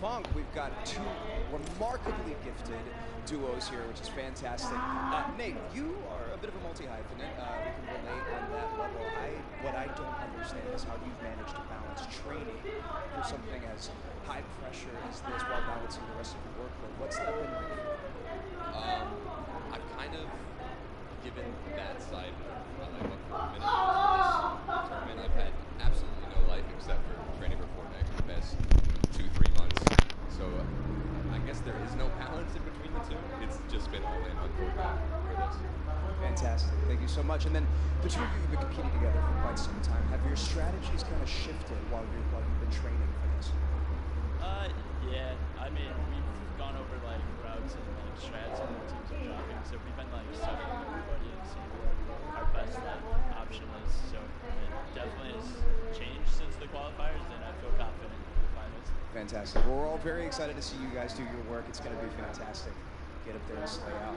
Funk, we've got two remarkably gifted duos here, which is fantastic. Nate, you are a bit of a multi-hyphenate. We can relate on that level. What I don't understand is how you've managed to balance training for something as high pressure as this while balancing the rest of your workload. What's that been like? I've kind of given that side my life up for a minute into this tournament. I've had absolutely no life except for training for Fortnite for the past 2-3 months. So I guess there is no balance in between the two. It's just been all in on Fortnite for this. Fantastic. Thank you so much. And then the two of you have been competing together for quite some time. Have your strategies kind of shifted while you've been training for this? Yeah. I mean, we've gone over like routes and like strats and what teams are dropping. So we've been like studying everybody and seeing what our best like option is. So it definitely has changed since the qualifiers, and I feel confident in the finals. Fantastic. Well, we're all very excited to see you guys do your work. It's going to be fantastic. Get up there and slay out.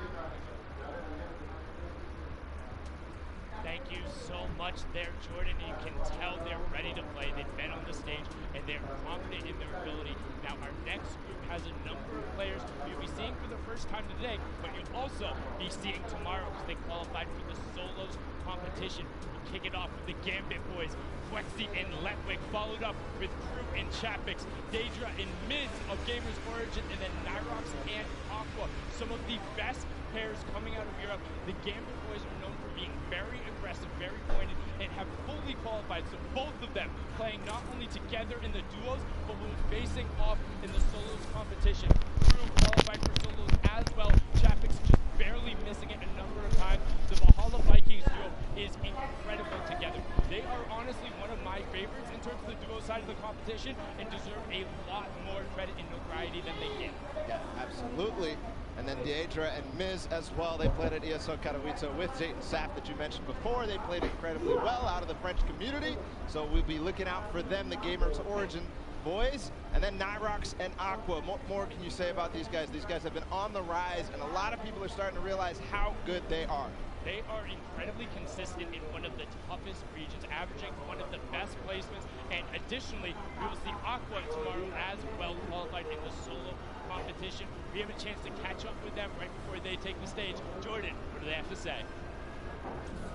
Thank you so much there, Jordan. You can tell they're ready to play. They've been on the stage, and they're confident in their ability. Now, our next group has a number of players you'll be seeing for the first time today, but you'll also be seeing tomorrow because they qualified for the solos competition. We'll kick it off with the Gambit boys, Quexy and Letwick, followed up with Crew and Chapix, Daedra and Miz of Gamers Origin, and then Nyrox and Aqua. Some of the best pairs coming out of Europe. The Gambit boys are known for being very aggressive, very pointed, and have fully qualified. So both of them playing not only together in the duos, but when facing off in the solos competition. Crew qualified for solos as well. Chapix just barely missing it a number of times. The Valhalla Vikings duo is incredible together. They are honestly one of my favorites in terms of the duo side of the competition and deserve a lot more credit and notoriety than they get. Yeah, absolutely. And then Daedra and Miz as well. They played at ESO Katowice with Zayton Saf that you mentioned before. They played incredibly well out of the French community. So we'll be looking out for them, the Gamers Origin boys. And then Nyrox and Aqua. What more can you say about these guys? These guys have been on the rise, and a lot of people are starting to realize how good they are. They are incredibly consistent in one of the toughest regions, averaging one of the best placements. And additionally, we will see Aqua tomorrow as well qualified in the solo competition. We have a chance to catch up with them right before they take the stage. Jordan, what do they have to say?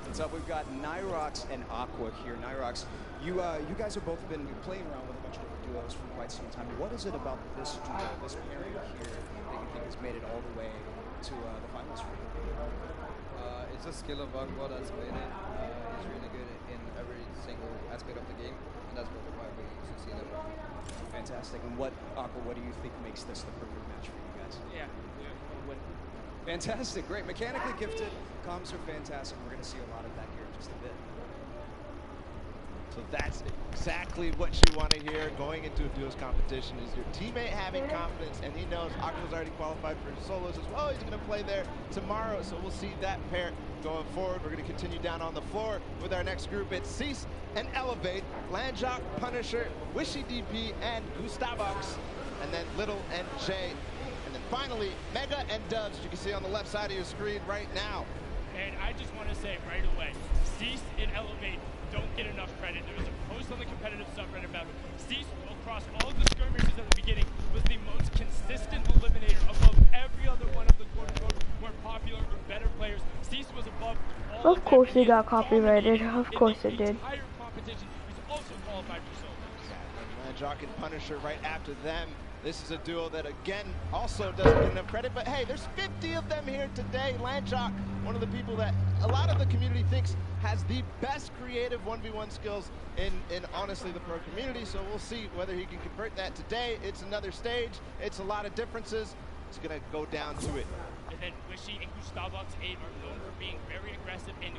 What's up? We've got Nyrox and Aqua here. Nyrox, you guys have both been playing around with a bunch of different duos for quite some time. What is it about this duo, this pairing here, that you think has made it all the way to the finals for you? It's a skill of Aqua that's made it. He's really good in every single aspect of the game, and that's probably why we succeeded. Fantastic. And Aqua, what do you think makes this the perfect match for you guys? Yeah. Fantastic, great. Mechanically gifted, comms are fantastic. We're going to see a lot of that here in just a bit. So that's exactly what you want to hear going into a duos competition, is your teammate having confidence, and he knows Aqua's already qualified for solos as well. He's going to play there tomorrow, so we'll see that pair going forward. We're going to continue down on the floor with our next group. It's Cease and Elevate, Landjock, Punisher, Wishy DP, and Gustavox, and then Little and Jay. And then finally, Mega and Dubs, you can see on the left side of your screen right now. And I just want to say right away, Cease and Elevate don't get enough credit. There was a post on the competitive subreddit about it. Cease, across all of the skirmishes at the beginning, was the most consistent eliminator above every other one of the quote-unquote more popular or better players. Cease was above all of course they got copyrighted. Of course it did. Entire competition. He's also qualified for solos. Landjock and Punisher right after them. This is a duo that, again, also doesn't get enough credit, but hey, there's 50 of them here today. Landjock, one of the people that a lot of the community thinks has the best creative 1v1 skills in honestly the pro community, so we'll see whether he can convert that today. It's another stage. It's a lot of differences. It's going to go down to it. And then Wishy and Gustavox 8 are known for being very aggressive and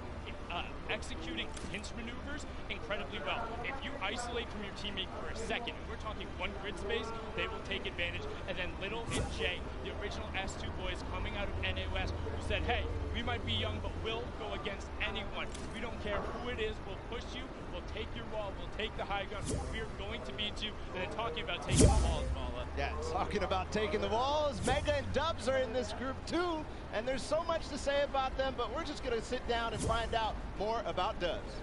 executing pinch maneuvers incredibly well. If you isolate from your teammate for a second, and we're talking one grid space, they will take advantage. And then Little and Jay, the original S2 boys coming out of NA West, who said, hey, we might be young, but we'll go against anyone. We don't care who it is, we'll push you, we'll take your wall, we'll take the high ground, we're going to beat you. And then talking about taking the walls, Mala. Yeah, talking about taking the walls, Mega and Dubs are in this group too, and there's so much to say about them, but we're just gonna sit down and find out more about Dubs.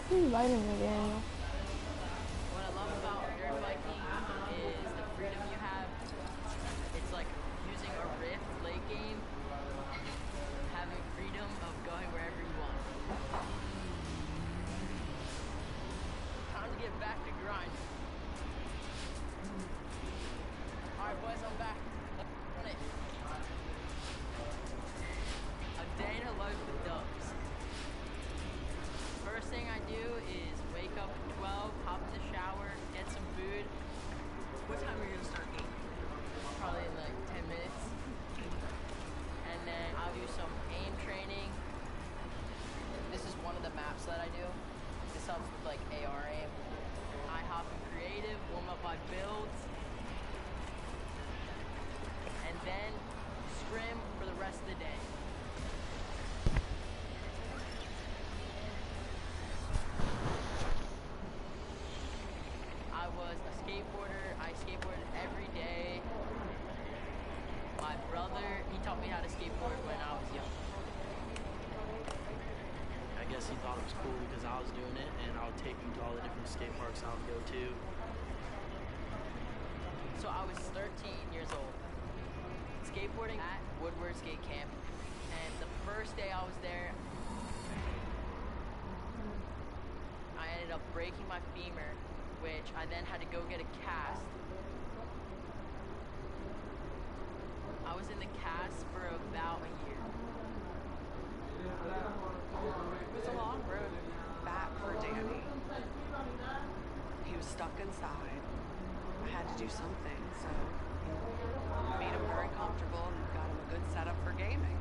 Inviting me, Daniel. What I love about dirt biking is the freedom you have. It's like using a Rift late game, having freedom of going wherever you want. Time to get back to grind. Alright boys, I'm back. On it. A day in a life with Dubs. First thing I do is wake up at 12, hop in the shower, get some food. What time are you gonna start game? Probably in like 10 minutes. And then I'll do some aim training. This is one of the maps that I do. This helps with like AR aim. I hop in creative, warm up my builds. And then scrim for the rest of the day. I was a skateboarder. I skateboarded every day. My brother, he taught me how to skateboard when I was young. I guess he thought it was cool because I was doing it, and I would take him to all the different skate parks I would go to. So I was 13 years old, skateboarding at Woodward Skate Camp, and the first day I was there, I ended up breaking my femur, which I then had to go get a cast. I was in the cast for about a year. It was a long road back for Danny. He was stuck inside. I had to do something, so made him very comfortable and got him a good setup for gaming.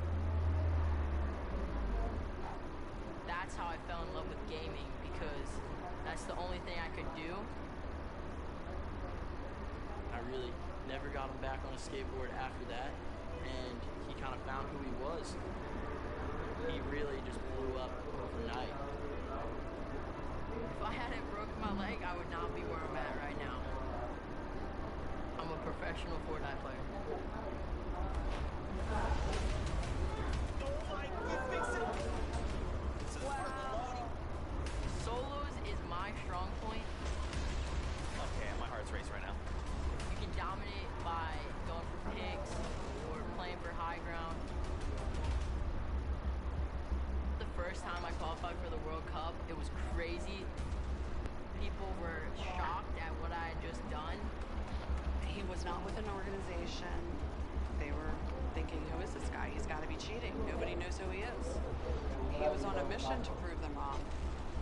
That's how I fell in love with gaming, because that's the only thing I could do. I really never got him back on a skateboard after that, and he kind of found who he was. He really just blew up overnight. If I hadn't broken my leg, I would not be where I'm at right now. I'm a professional Fortnite player. Solos is my strong point. Okay, my heart's racing right now. You can dominate by going for picks or playing for high ground. The first time I qualified for the World Cup, it was crazy. People were shocked at what I had just done. He was not with an organization. They were thinking, who is this guy? He's got to be cheating. Nobody knows who he is. He was on a mission to prove them wrong.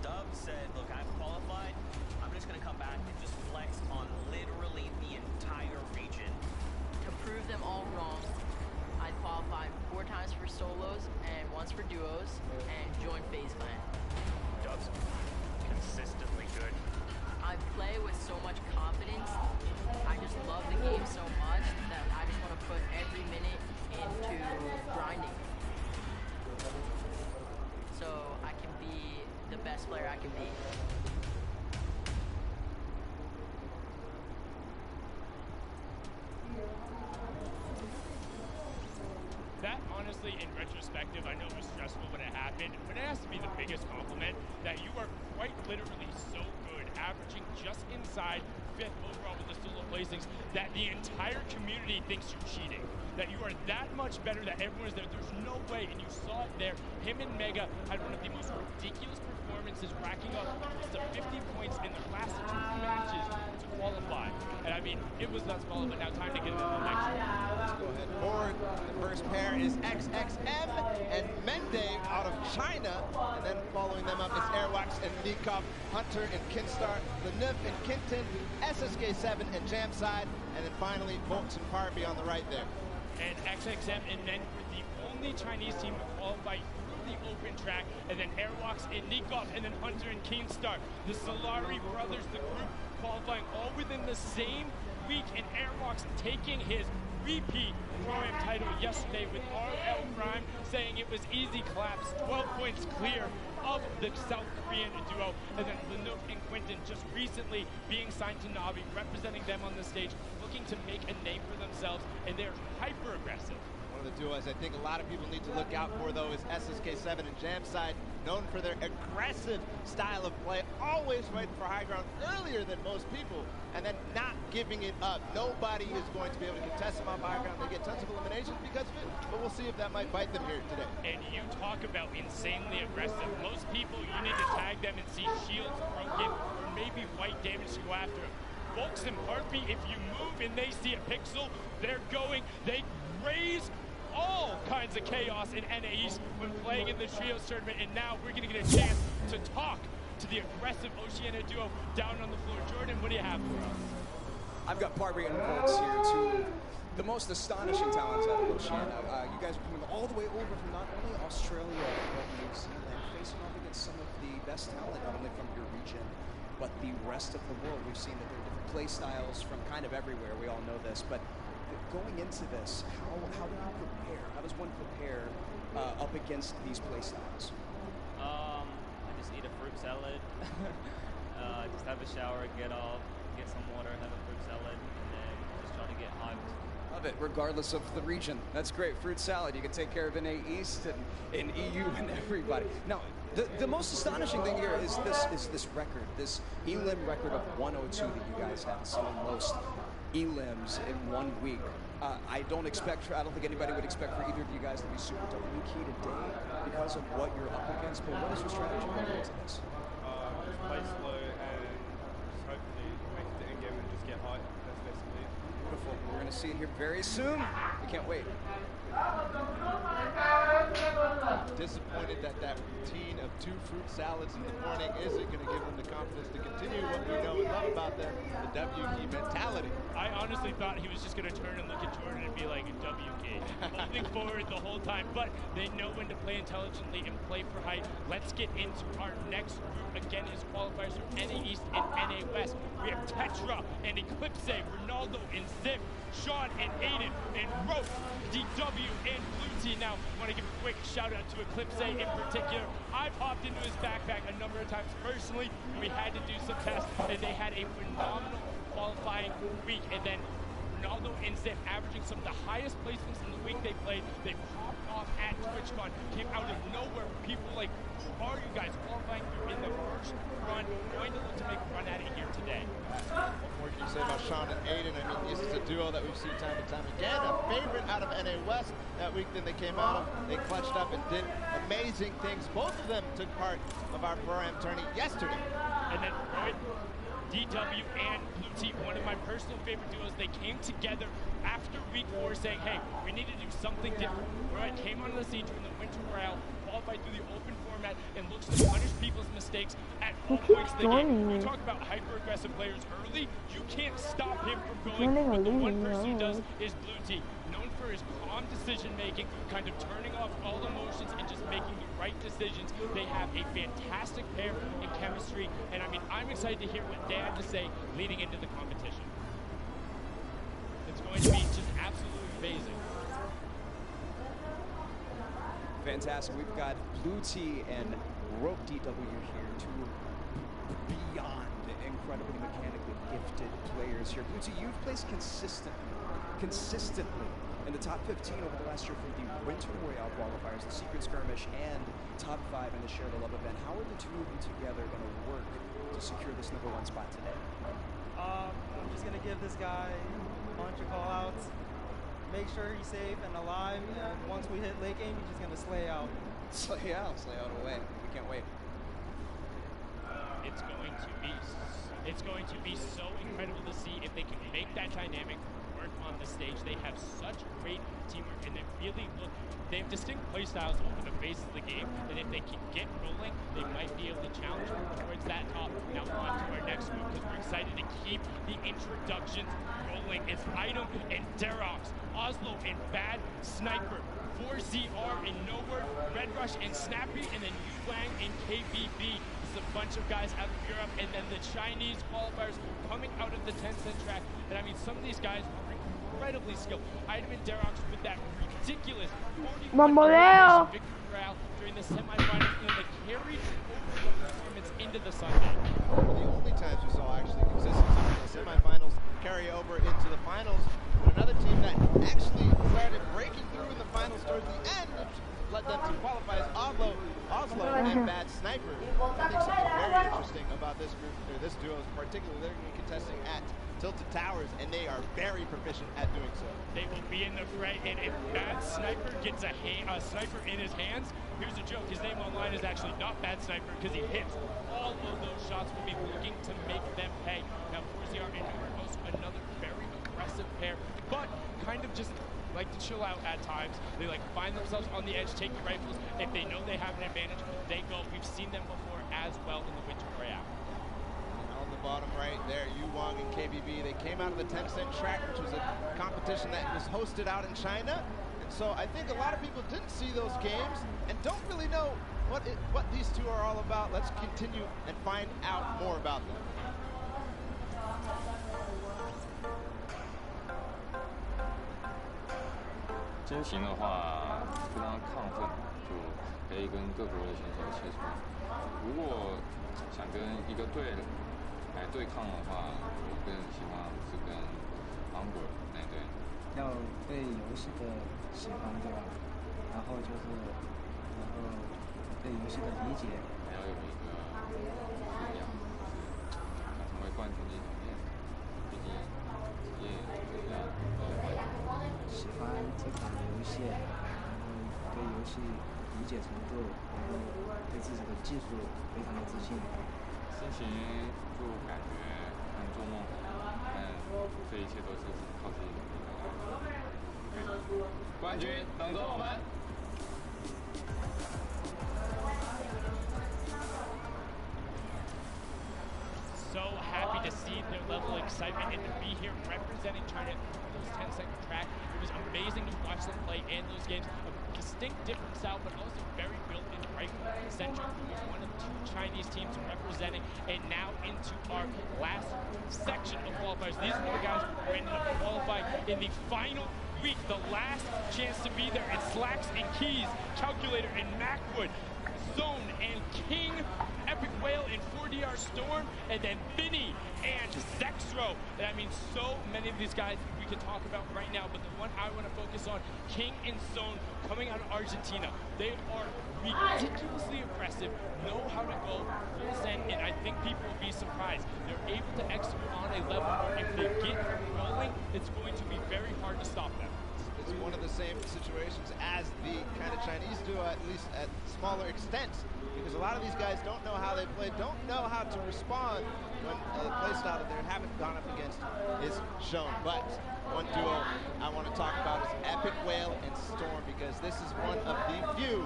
Dub said, look, I've qualified. I'm just going to come back and just flex on literally the entire region. To prove them all wrong, I qualified 4 times for solos and once for duos and joined FaZe Clan. Dub's consistently good. I play with so much confidence. I just love the game so much that I just want to put every minute into grinding. So I can be the best player I can be. That, honestly, in retrospective, I know it was stressful when it happened, but it has to be the biggest compliment that you are quite literally so good, averaging just inside 5th overall with the solo placings, that the entire community thinks you're cheating. That you are that much better, that everyone is there. There's no way, and you saw it there. Him and Mega had one of the most ridiculous performances, racking up close to 50 points in their last 2 matches to qualify. And I mean, it was nuts ball, but now time to get into the next one. Let's go ahead forward. The first pair is XXM and Mende out of China. And then following them up is Airwax and Nikov, Hunter and Kinstar, Lenif and Kinton, SSK7 and Jamside, and then finally Volts and Parby on the right there. And XXM and men were the only Chinese team to qualify through the open track, and then Airwalks and Nikov, and then Hunter and Keemstar. The Solari brothers, the group qualifying all within the same week, and Airwalks taking his repeat Pro-Am title yesterday with RL Prime saying it was easy claps, 12 points clear of the South Korean duo, and then Lanook and Quinton just recently being signed to Navi, representing them on the stage, looking to make a name for themselves, and they're hyper aggressive. One of the duos I think a lot of people need to look out for, though, is SSK7 and Jamside. known for their aggressive style of play, always fighting for high ground earlier than most people, and then not giving it up. Nobody is going to be able to contest them off high ground. They get tons of eliminations because of it, but we'll see if that might bite them here today. And you talk about insanely aggressive. Most people, you need to tag them and see shields broken or maybe white damage to go after them. Folks in Heartbeat, if you move and they see a pixel, they raise all kinds of chaos in NA East when playing in the Trios tournament, and now we're going to get a chance to talk to the aggressive Oceania duo down on the floor. Jordan, what do you have for us? I've got Barbary and Volks here, two the most astonishing talents out of Oceania. You guys are coming all the way over from not only Australia, but New Zealand, facing off against some of the best talent, not only from your region, but the rest of the world. We've seen that there are different play styles from kind of everywhere. We all know this, but going into this, how do you prepare? How does one prepare up against these play styles? I just eat a fruit salad, just have a shower, get off, get some water, have a fruit salad, and then just try to get hyped. Love it, regardless of the region. That's great. Fruit salad. You can take care of NA East and EU and everybody. Now, the most astonishing thing here is this record, this elim record of 102 that you guys have. It's some of the most elims in 1 week. I don't think anybody would expect for either of you guys to be super W key today because of what you're up against. But what is your strategy going into this? Just play slow and just hopefully make it to end game and just get high. That's basically it. Beautiful. We're going to see it here very soon. We can't wait. Disappointed that routine of 2 fruit salads in the morning isn't going to give them the confidence to continue what we know and love about them, the W key mentality. I honestly thought he was just going to turn and look at Jordan and be like, W key, holding forward the whole time, but they know when to play intelligently and play for height. Let's get into our next group. Again, is qualifiers from NA East and NA West. We have Tetra and Eclipse, Ronaldo and Zip, Sean and Aiden, and Rope, DW and Blue Team. Now, I want to give a quick shout out to Eclipse in particular. I popped into his backpack a number of times personally. We had to do some tests, and they had a phenomenal qualifying week. And then Ronaldo and Zip averaging some of the highest placements in the week they played. They popped off at TwitchCon, came out of nowhere. People were like, who are you guys qualifying in the first run? Going to look to make a run at it here today. What more can you say about Sean and Aiden? I mean, this is a duo that we've seen time and time again. A favorite out of NA West that week that they came out of. They clutched up and did amazing things. Both of them took part of our Pro-Am tourney yesterday. And then Royd, DW and Blue Team, one of my personal favorite duos. They came together after week 4 saying, hey, we need to do something different. Royd came onto the scene during the Winter Royale, qualified through the open format, and looks to punish people's mistakes at all points of the game. We talk about hyper-aggressive players early. You can't stop him from going. But the one person who does is Blue Team, known for his calm decision-making, kind of turning off all emotions and just making the right decisions. They have a fantastic pair in chemistry, and I mean, I'm excited to hear what they have to say leading into the competition. It's going to be just absolutely amazing. Fantastic. We've got Blue T and Rope DW here, two beyond incredibly mechanically gifted players here. Blue T, you've placed consistently in the top 15 over the last year for the Winter Royale qualifiers, the Secret Skirmish, and top 5 in the Share the Love event. How are the two of you together going to work to secure this #1 spot today? I'm just going to give this guy a bunch of call-outs, make sure he's safe and alive, and once we hit late game, he's just going to slay out. Slay out away. We can't wait. It's going to be so incredible to see if they can make that dynamic work on the stage. They have such great teamwork, and they have distinct play styles over the base of the game, and if they can get rolling, they might be able to challenge towards that top. Now on to our next move, because we're excited to keep the introductions rolling. It's Item and Derox, Oslo and Bad Sniper, 4ZR and Nowhere, Red Rush and Snappy, and then Yu Wang and KBB. A bunch of guys out of Europe, and then the Chinese qualifiers coming out of the Tencent track. And I mean, some of these guys are incredibly skilled. Item and Derox with that ridiculous 41 victory route during the semifinals, and then they carried over the performance into the Sunday. The only times we saw actually consistency in the semifinals carry over into the finals. But another team that actually started breaking through in the finals towards the end, which led them to qualify as Oslo, and and Bad Sniper. I think something very interesting about this group, or this duo in particular, they're going to be contesting at Tilted Towers, and they are very proficient at doing so. They will be in the fray, and if Bad Sniper gets a sniper in his hands, here's a joke. His name online is actually not Bad Sniper because he hits. All of those shots will be looking to make them pay. Now, Forziar and Numerous, another very aggressive pair, but kind of just like to chill out at times. They like find themselves on the edge, take the rifles. If they know they have an advantage, they go. We've seen them before as well in the Winter Royale. On the bottom right there, Yu Wang and KBB, they came out of the Tencent track, which was a competition that was hosted out in China. And so I think a lot of people didn't see those games and don't really know what these two are all about. Let's continue and find out more about them. 真行的话，非常亢奋，就可以跟各国的选手切磋。如果想跟一个队来对抗的话，我更喜欢是跟芒果那队。要对游戏的喜欢，对吧？然后对游戏的理解。还要有一个信仰，就是想成为冠军的一条链。毕竟职业就是要喜欢这款游戏，然后对游戏理解程度，然后对自己的技术非常的自信。心情就感觉很做梦，但这一切都是靠自己努力得来的。冠军等着我们！ So happy to see their level of excitement and to be here representing China through those 10-second track. It was amazing to watch them play in those games. A distinct different style, but also very built-in rifle-centric. It was one of the 2 Chinese teams representing, and now into our last section of qualifiers. These are the guys who ended up qualifying in the final week, the last chance to be there. It's Slacks and Keys, Calculator and Macwood, Zone and King, Epic Whale and 4DR Storm, and then Vinny and Zexro. And I mean, so many of these guys we can talk about right now, but the one I want to focus on, King and Zone, coming out of Argentina. They are ridiculously impressive, know how to go full send, and I think people will be surprised. They're able to execute on a level where if they get rolling, it's going to be very hard to stop them. It's one of the same situations as the kind of Chinese duo, at least at smaller extents, because a lot of these guys don't know how they play, don't know how to respond when the play style that they haven't gone up against is shown. But one duo I want to talk about is Epic Whale and Storm, because this is one of the few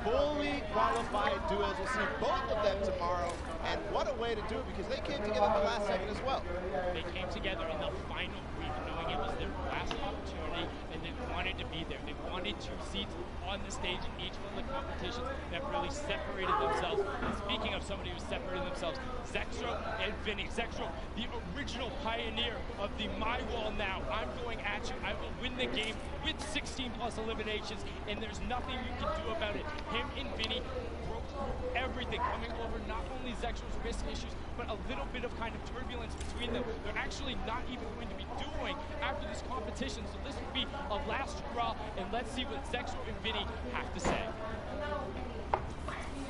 fully qualified duos. We'll see both of them tomorrow, and what a way to do it, because they came together at the last second as well. They came together in the final week, knowing it was their last opportunity, and they wanted to be there. They wanted 2 seats on the stage in each one of the competitions that really separated themselves. And speaking of somebody who separated themselves, Zexro and Vinny. Zexro, the original pioneer of the My Wall now. I'm going at you. I will win the game with 16+ eliminations, and there's nothing you can do about it. Him and Vinny broke through everything, coming over not only Zexro's wrist issues, but a little bit of kind of turbulence between them. They're actually not even going to be dueling after this competition, so this would be a last hurrah, and let's see what Zexro and Vinny have to say.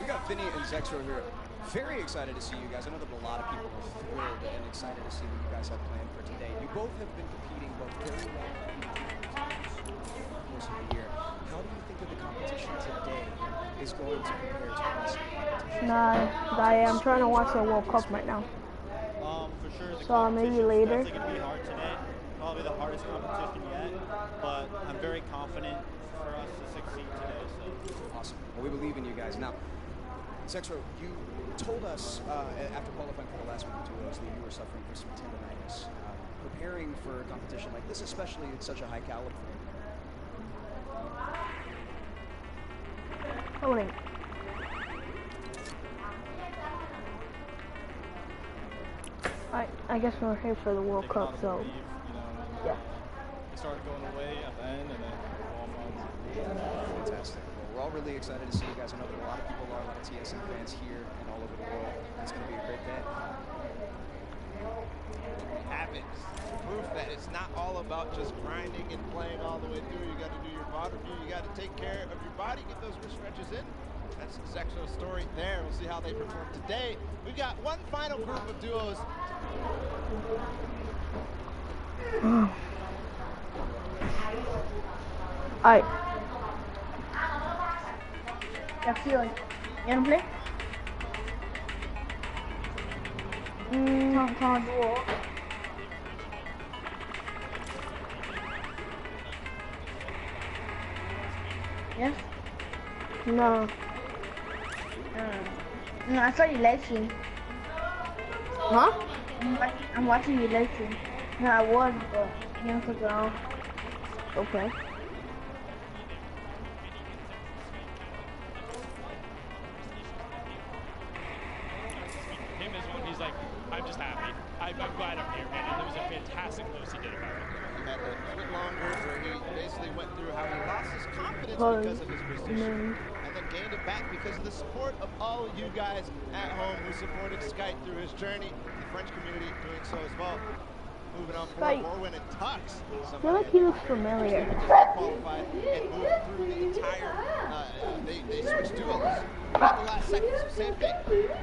We got Vinny and Zexro here. Very excited to see you guys. I know that a lot of people are thrilled and excited to see what you guys have planned for today. You both have been competing both very well over the course of the year. How do you think that the competition today is going to compare to last competition? Nah, I'm trying to watch the World Cup right now. For sure, the So maybe later. definitely going to be hard today. Probably the hardest competition yet, but I'm very confident for us to succeed today. So awesome. Well, we believe in you guys. Now, Zexro, you told us after qualifying for the last week of duos that you were suffering from some tendonitis. Preparing for a competition like this, especially at such a high caliber. Holding. I guess we're here for the World Cup, so yeah. it started going away at the end, and then all months. Fantastic. Well, we're all really excited to see you guys. I know that a lot of people are, a lot of TSM fans here and all over the world. It's going to be a great day. Habits. Proof that it's not all about just grinding and playing all the way through. You got to do your body review. You got to take care of your body, get those wrist stretches in. That's Zexo's story there. We'll see how they perform today. We've got one final group of duos. Alright. Yeah, feeling. You wanna play? Can't duo. Yes? No. No, I saw you live stream. Huh? I'm watching you live stream. No, I was, but you don't click it off. Okay. Him as one, he's like, I'm just happy. I'm glad I'm here, man. And it was a fantastic post he did about it. He had a bit longer where he basically went through how he lost his confidence because of his position and then gained it back because of the support of all of you guys at home who supported Skype through his journey. The French community doing so as well. Moving on forward, Morwin and Tux. I feel like he looks familiar. Qualified and moved through the entire, they switched duos. About the last second, so same thing.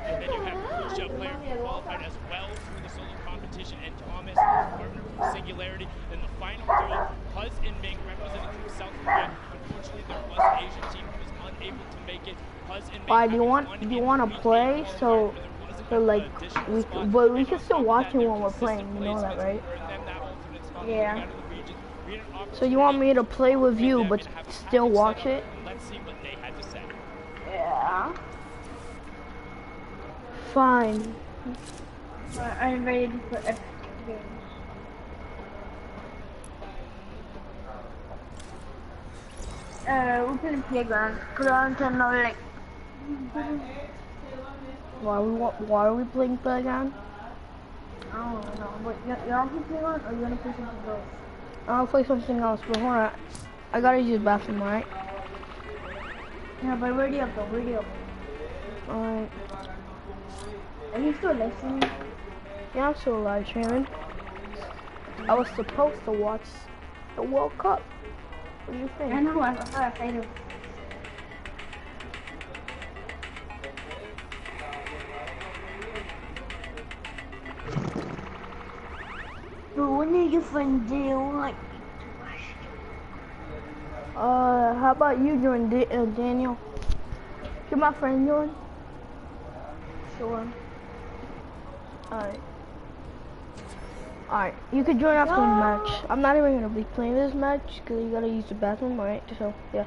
And then you have Crucial player who qualified as well through the solo competition, and Thomas, partner from Singularity. Then the final duo, Huz and Ming, representing from South Korea. Unfortunately, there was an Asian team who was unable to make it. Huz and Ming. Alright, do you want to play? So like, we can still watch it when we're playing. You know that, right? Yeah. So you want me to play with you, but still watch it? Let's see what they had to say. Yeah. Fine. I'm ready to put a game. We're playing Playground. Playground to know, like. Why are we playing Playground? I don't know, but y'all can play one, or you wanna play something else? I'll play something else, but hold on. I gotta use the bathroom, right? Yeah, but ready up though, ready up. Alright. Are you still listening? Yeah, I'm still live streaming. I was supposed to watch the World Cup. What do you think? I know, I thought I played it. But when you get friend deal, like. How about you join Daniel? Can my friend join? Sure. Alright. Alright, you can join after the match. I'm not even gonna be playing this match because you gotta use the bathroom, alright? So, yeah.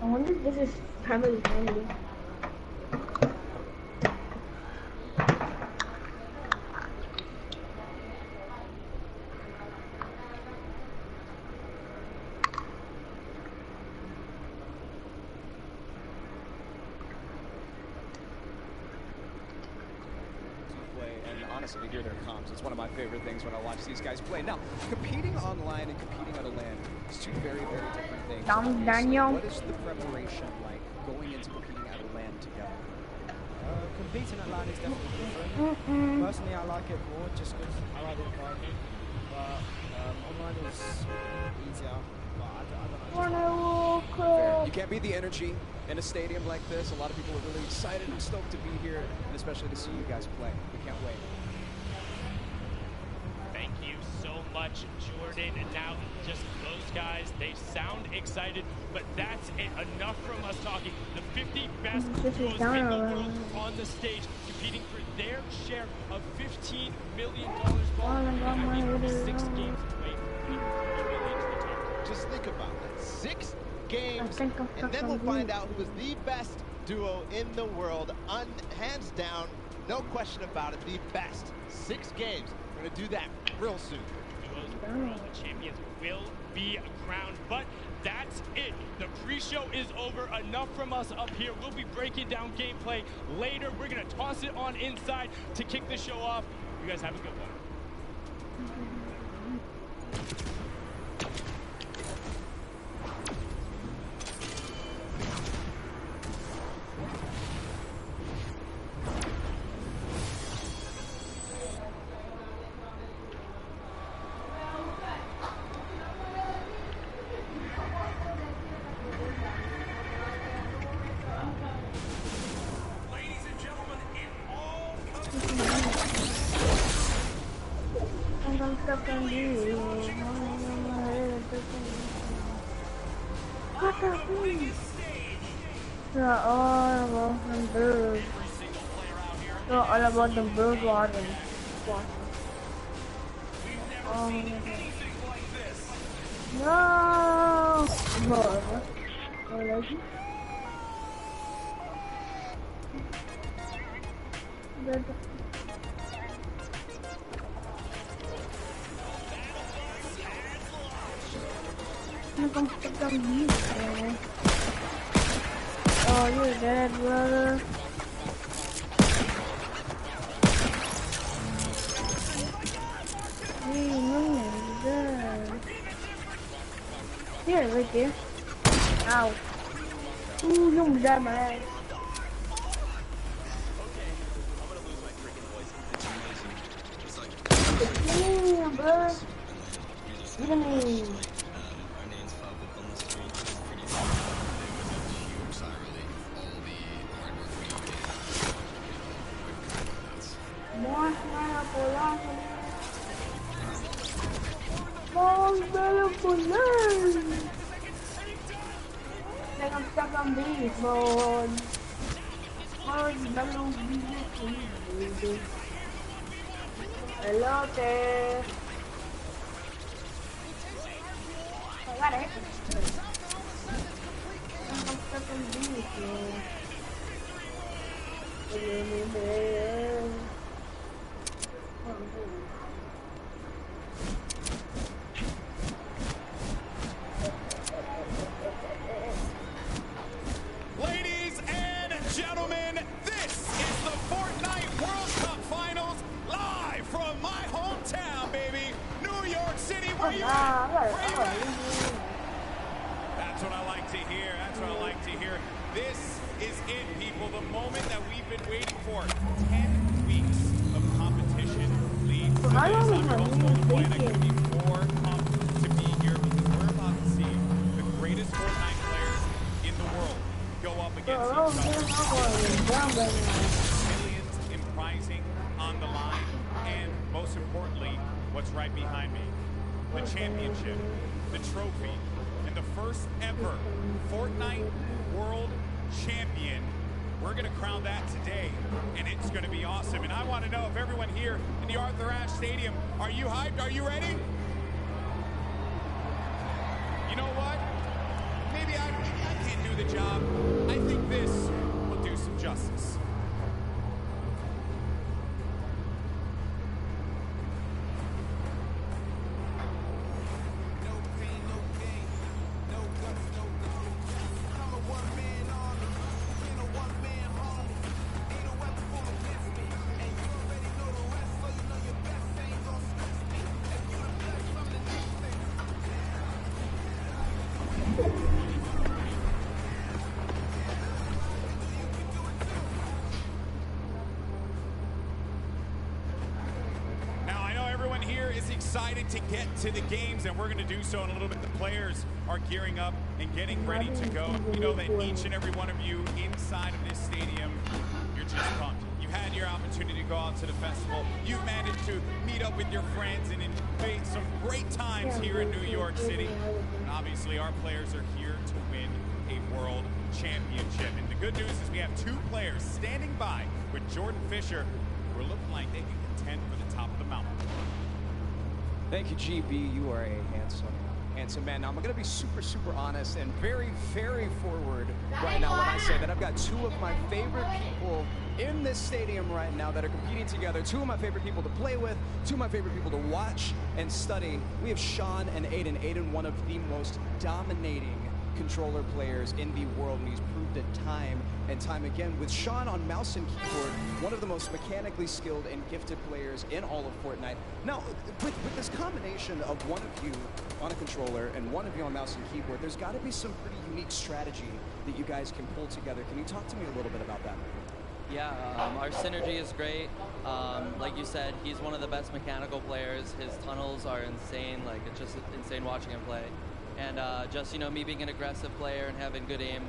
I wonder if this is family friendly. Honestly, to hear their comms, it's one of my favorite things when I watch these guys play. Now, competing online and competing on a LAN is two very, very different things. Daniel. What is the preparation like going into competing at a LAN together? Competing at LAN is definitely different. Personally, I like it more just because I like the environment. But online is easier. But I don't know. Fair. You can't beat the energy in a stadium like this. A lot of people are really excited and stoked to be here, and especially to see you guys play. We can't wait. Thank you so much, Jordan. And now, just those guys, they sound excited, but that's it. Enough from us talking. The 50 best duos in the world on the stage, competing for their share of $15 million. Only 6 games away from $20 Just think about that. 6 games, and then we'll find out who is the best duo in the world. Hands down, no question about it, the best. 6 games. We're going to do that real soon. Duos champions will be crowned, but that's it. The pre-show is over. Enough from us up here. We'll be breaking down gameplay later. We're going to toss it on inside to kick the show off. You guys have a good one. All about the bird watering. No! Oh, you're dead, brother. Hey, no, you're dead. Here, right there. Ow. Ooh, you almost died my ass. Damn, bro. Get me. More smile for life. More smile for life. Like I'm stuck on these, Lord. More smile for life. Hello there. I got it. I'm stuck on these, Lord. Ladies and gentlemen, this is the Fortnite World Cup Finals live from my hometown, baby, New York City. Where you at? That's what I like to hear. That's what I like to hear. This is it, people. The moment that we've been waiting for. 10 weeks of competition leads to this. I'm most boy, and I couldn't be more pumped to be here because we're about to see the greatest Fortnite players in the world go up against each other. Millions in prizing on the line, and most importantly, what's right behind me, the championship, the trophy, and the first ever Fortnite World Champion. We're going to crown that today, and it's going to be awesome. And I want to know if everyone here in the Arthur Ashe Stadium, are you hyped? Are you ready? You know what? Maybe I can't do the job. I think this will do some justice. Excited to get to the games, and we're going to do so in a little bit. The players are gearing up and getting ready to go. You know that each and every one of you inside of this stadium, you're just pumped. You've had your opportunity to go out to the festival. You've managed to meet up with your friends and enjoy some great times here in New York City. And obviously, our players are here to win a world championship. And the good news is we have two players standing by with Jordan Fisher who are looking like they can contend for the top of the mountain. Thank you, GB. You are a handsome man. Now, I'm going to be super honest and very forward right now when I say that I've got two of my favorite people in this stadium right now that are competing together. Two of my favorite people to play with, two of my favorite people to watch and study. We have Sean and Aiden. Aiden, one of the most dominating controller players in the world, and he's proved it time and time again. With Sean on mouse and keyboard, one of the most mechanically skilled and gifted players in all of Fortnite. Now, with this combination of one of you on a controller and one of you on mouse and keyboard, there's got to be some pretty unique strategy that you guys can pull together. Can you talk to me a little bit about that? Yeah, our synergy is great. Like you said, he's one of the best mechanical players. His tunnels are insane. Like, it's just insane watching him play. And just, you know, me being an aggressive player and having good aim,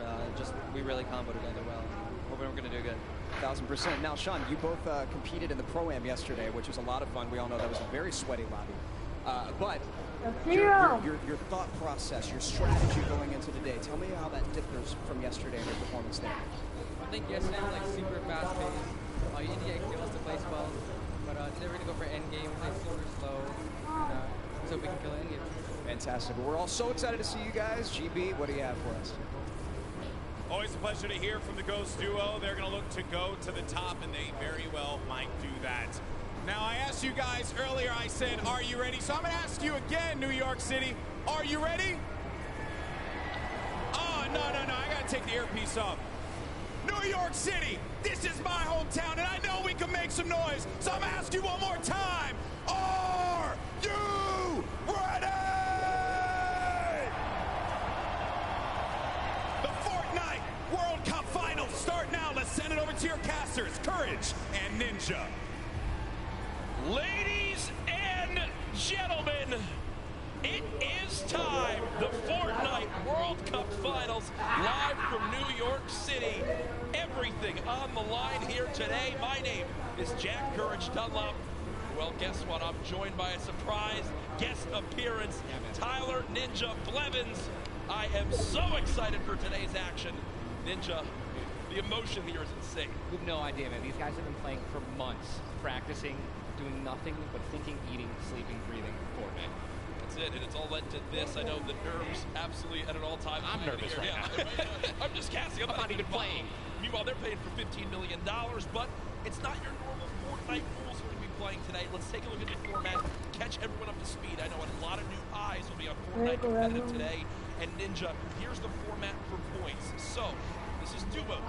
we really combo together well. Hoping we're going to do good. 1000%. Now, Sean, you both competed in the Pro-Am yesterday, which was a lot of fun. We all know that was a very sweaty lobby. But your thought process, your strategy going into today, tell me how that differs from yesterday and your performance there. I think yesterday was like super fast paced. India kills to place well, but today we're gonna go for end game, play super slow, so we can kill end game. Fantastic. We're all so excited to see you guys. GB, what do you have for us? Always a pleasure to hear from the Ghost duo. They're going to look to go to the top, and they very well might do that. Now, I asked you guys earlier, I said, are you ready? So I'm going to ask you again, New York City, are you ready? Oh, no, I got to take the earpiece off. New York City, this is my hometown, and I know we can make some noise, so I'm going to ask you one more time. Are you ready? The Fortnite World Cup Finals start now. Let's send it over to your casters, Courage and Ninja. Ladies and gentlemen, it is time. The Fortnite World Cup Finals live from New York City. Everything on the line here today. My name is Jack Courage Dunlop. Well, guess what? I'm joined by a surprise guest appearance, Tyler Ninja Blevins. I am so excited for today's action. Ninja, the emotion here is insane. You have no idea, man. These guys have been playing for months, practicing, doing nothing but thinking, eating, sleeping, breathing Fortnite. That's it, and it's all led to this. I know the nerves absolutely at an all-time high. I'm nervous right now. I'm just casting. I'm not even playing. Meanwhile, they're paying for $15 million, but it's not your normal Fortnite rules we're going to be playing today. Let's take a look at the format, catch everyone up to speed. I know a lot of new eyes will be on Fortnite competitive today. And Ninja, here's the format for points. So, this is duos.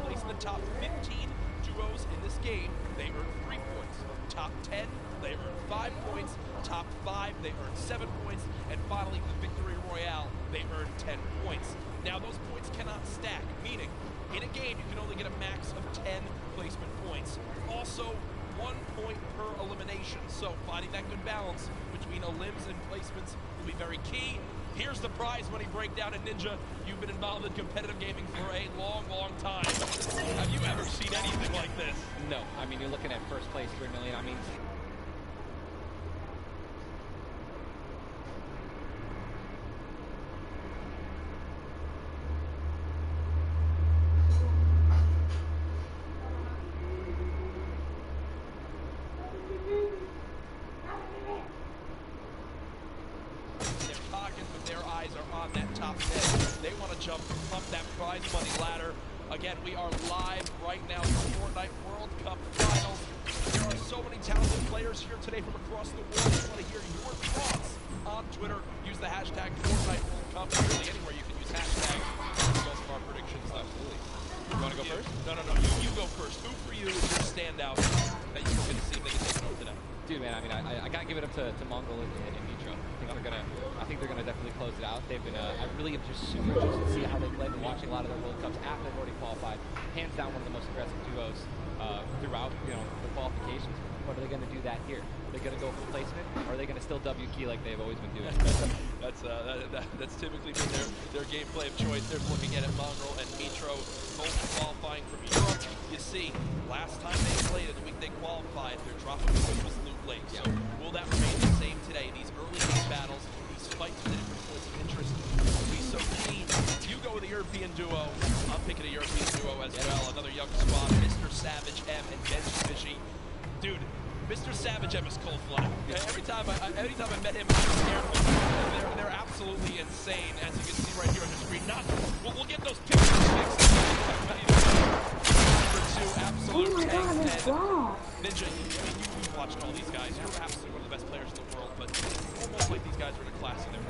Place in the top 15 duos in this game, they earn 3 points. Top 10, they earn 5 points. Top 5, they earn 7 points. And finally, the Victory Royale, they earn 10 points. Now, those points cannot stack, meaning in a game, you can only get a max of 10 placement points. Also, 1 point per elimination. So, finding that good balance between elims and placements will be very key. Here's the prize money breakdown. And Ninja, you've been involved in competitive gaming for a long, long time. Have you ever seen anything like this? No. I mean, you're looking at first place, 3 million. I mean, jump, up that prize money ladder. Again, we are live right now in the Fortnite World Cup Finals. There are so many talented players here today from across the world. I want to hear your thoughts on Twitter. Use the hashtag Fortnite World Cup. Really, anywhere you can use hashtag. Go some our predictions. Absolutely. You want to go first? No. You go first. Who for you is your standout that you can see that is taking over today? Dude, man, I mean, I gotta give it up to Mongol and Nitro. I think they're gonna definitely close it out. They've been, I really am just super interested to see how they play. Been watching a lot of their World Cups after they've already qualified. Hands down, one of the most aggressive duos throughout, the qualifications. But are they gonna do that here? Are they gonna go for placement, or are they gonna still W key like they've always been doing? That's typically been their gameplay of choice. They're looking at it, Mongrel and Nitro, both qualifying from Europe. You see, last time they played it, the week they qualified, their drop of points was Loot Lake. So will that remain the same today? These early game battles, these fights for the different points of interest will be so keen. You go with the European duo. I'm picking a European duo as well. Another young squad, Mr. Savage M and Benji Fishy. Dude, Mr. Savage M is cold-blooded. Every time I met him, I was scared of him. They're absolutely insane, as you can see right here on the screen. We'll get those pictures fixed. Number 2, absolute tanks. Ninja, you've watched all these guys. You're absolutely one of the best players in the world, but almost like these these guys are in a class of their own.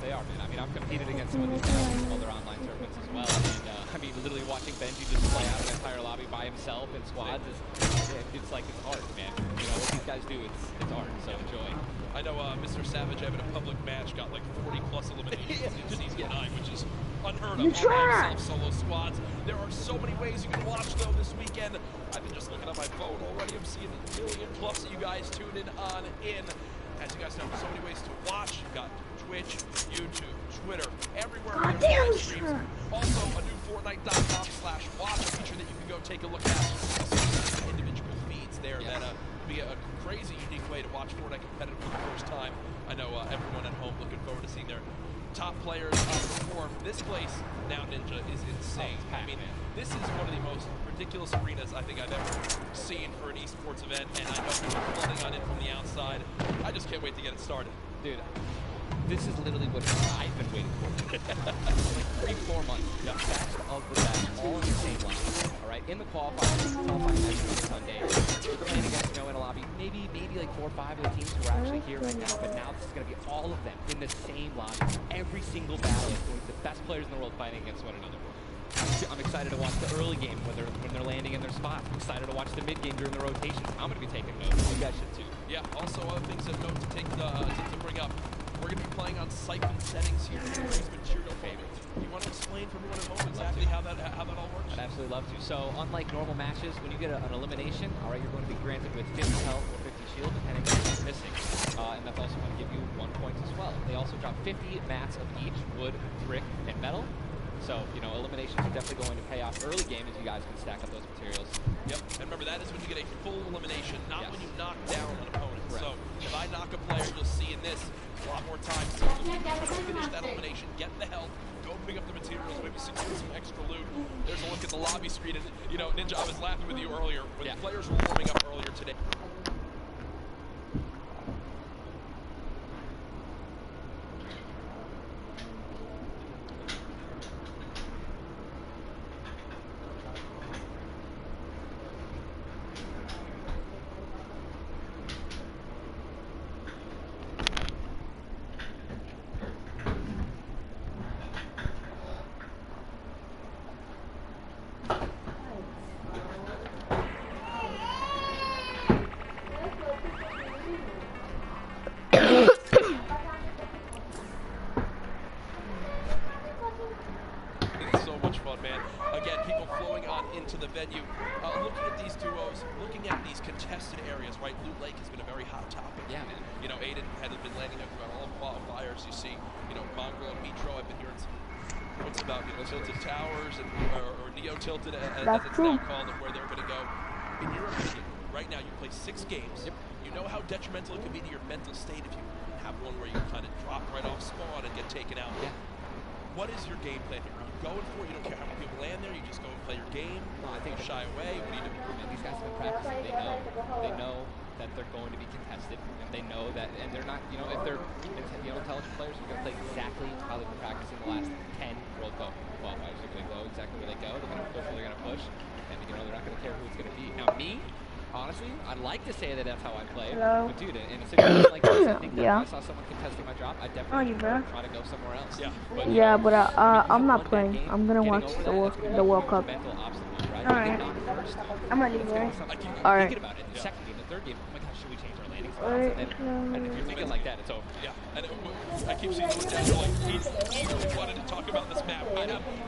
They are, man. I mean, I've competed against some of these guys in some other online tournaments as well, and I mean, literally watching Benji just play out an entire lobby by himself in squads it's like it's art, man. You know what these guys do? It's art. So enjoy. I know Mr. Savage having a public match got like 40+ eliminations in season 9, which is unheard of. All solo squads. There are so many ways you can watch though this weekend. I've been just looking at my phone already. I'm seeing 1 million+ of you guys tuned in on in. As you guys know, so many ways to watch. You've got Twitch, YouTube, Twitter, everywhere. Live streams. Also, a new Fortnite.com/watch feature that you can go take a look at. Individual feeds there that will be a crazy, unique way to watch Fortnite competitive for the first time. I know everyone at home looking forward to seeing their top players perform. This place now, Ninja, is insane. I mean, this is one of the most ridiculous arenas I think I've ever seen for an esports event, and I know people are flooding on it from the outside. I just can't wait to get it started. Dude, this is literally what I've been waiting for. Like 3-4 months. The best of the best, all in the same line. All right, in the qualifying matches on Sunday, we're playing against, in a lobby, maybe like 4 or 5 of the teams who are actually here right now, but now this is going to be all of them in the same lobby. Every single battle is going to be the best players in the world fighting against one another. I'm excited to watch the early game when they're landing in their spots. I'm excited to watch the mid game during the rotations. I'm going to be taking notes. You guys should too. Yeah. Also, other things of note to take to bring up. We're going to be playing on siphon settings here for these material favorites. You want to explain for everyone at home exactly how that all works? I'd absolutely love to. So, unlike normal matches, when you get an elimination, all right, you're going to be granted with 50 health or 50 shield, depending on what you're missing. And that's also going to give you 1 point as well. They also drop 50 mats of each wood, brick, and metal. So, eliminations are definitely going to pay off early game as you guys can stack up those materials. Yep, and remember, that is when you get a full elimination, not when you knock down an opponent. Correct. So, if I knock a player, you'll see in this a lot more time. So, finish that elimination, get the health, go pick up the materials, maybe secure some extra loot. There's a look at the lobby screen, and, Ninja, I was laughing with you earlier when the players were warming up earlier today. That's true. Where they're going to go. In your opinion, right now you play 6 games. Yep. You know how detrimental it can be to your mental state if you have one where you kind of drop right off spawn and get taken out. Yeah. What is your game plan here? Are you going for it? You don't care how many people land there? You just go and play your game? I think you shy away? What do you do? These guys have been practicing. They know that they're going to be contested, and they know that, and they're not, if they're intelligent players, they're going to play exactly how they've been practicing the last 10 World Cup qualifiers. They're going to go exactly where they go. They're going to push where they're going to push, and they're not going to care who it's going to be. Now, me, honestly, I'd like to say that that's how I play, but dude, in a situation like this, I think that if I saw someone contesting my drop, I'd definitely try to go somewhere else. But I'm not playing. I'm gonna watch the World Cup. Alright. I'm ready, bro. Alright. Thinking about it in the second game, the third game, oh my gosh, should we change our landing spots? And if you're thinking like that, it's over. Yeah, and I keep seeing the down like he really wanted to talk about this map.